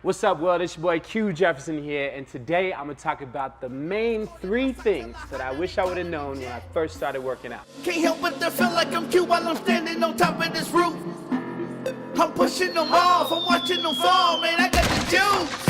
What's up, world? It's your boy Q Jefferson here, and today I'm gonna talk about the main 3 things that I wish I would have known when I first started working out. Can't help but to feel like I'm cute while I'm standing on top of this roof. I'm pushing them off, I'm watching them fall, man, I got the juice.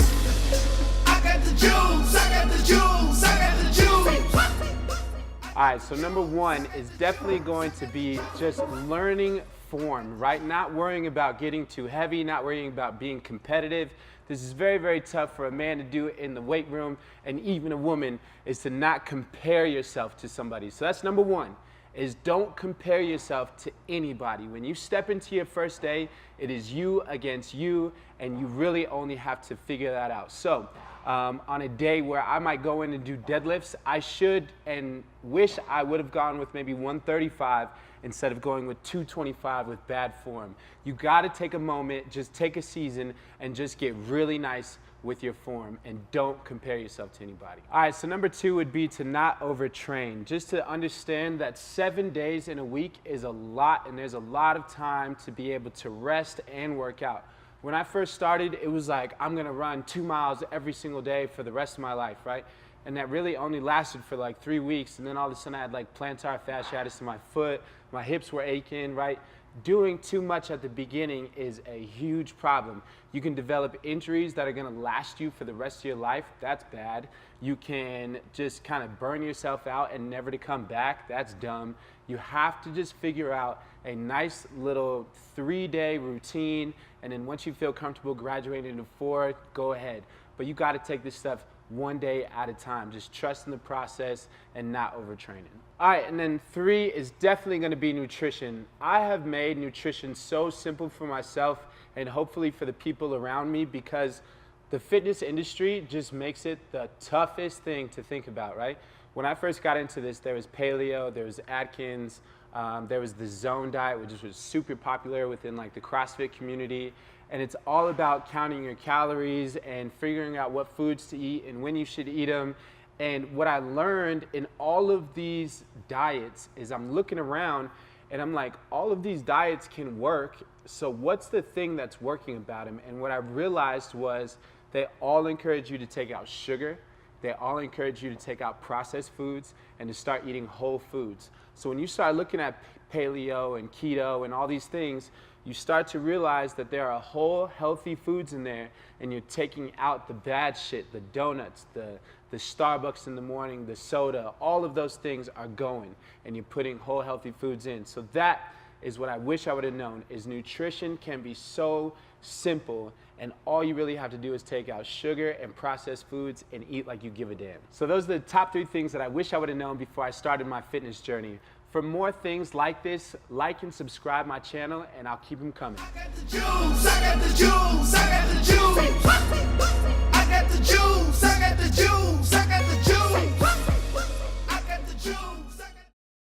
I got the juice, I got the juice, I got the juice. All right, so number 1 is definitely going to be just learning form, right? Not worrying about getting too heavy, not worrying about being competitive. This is very, very tough for a man to do in the weight room, and even a woman, is to not compare yourself to somebody. So that's number 1, is don't compare yourself to anybody. When you step into your first day, it is you against you, and you really only have to figure that out. So on a day where I might go in and do deadlifts, I should and wish I would have gone with maybe 135 instead of going with 225 with bad form. You gotta take a moment, just take a season, and just get really nice with your form, and don't compare yourself to anybody. All right, so number 2 would be to not overtrain. Just to understand that 7 days in a week is a lot, and there's a lot of time to be able to rest and work out. When I first started, it was like, I'm gonna run 2 miles every single day for the rest of my life, right? And that really only lasted for like 3 weeks, and then all of a sudden I had like plantar fasciitis in my foot, my hips were aching, right? Doing too much at the beginning is a huge problem. You can develop injuries that are gonna last you for the rest of your life. That's bad. You can just kind of burn yourself out and never to come back. That's dumb. You have to just figure out a nice little 3-day routine, and then once you feel comfortable graduating into 4, go ahead. But you gotta take this stuff 1 day at a time. Just trust in the process and not overtraining. All right, and then 3 is definitely gonna be nutrition. I have made nutrition so simple for myself and hopefully for the people around me, because the fitness industry just makes it the toughest thing to think about, right? When I first got into this, there was paleo, there was Atkins, there was the zone diet, which was super popular within like the CrossFit community. And it's all about counting your calories and figuring out what foods to eat and when you should eat them. And what I learned in all of these diets is I'm looking around and I'm like, all of these diets can work, so what's the thing that's working about them? And what I realized was they all encourage you to take out sugar. They all encourage you to take out processed foods and to start eating whole foods. So when you start looking at paleo and keto and all these things, you start to realize that there are whole healthy foods in there, and you're taking out the bad shit, the donuts, the Starbucks in the morning, the soda, all of those things are going, and you're putting whole healthy foods in. So that is what I wish I would have known, is nutrition can be so simple, and all you really have to do is take out sugar and processed foods and eat like you give a damn. So those are the top 3 things that I wish I would have known before I started my fitness journey. For more things like this, like and subscribe my channel, and I'll keep them coming. I got the juice, I got the juice, I got the juice.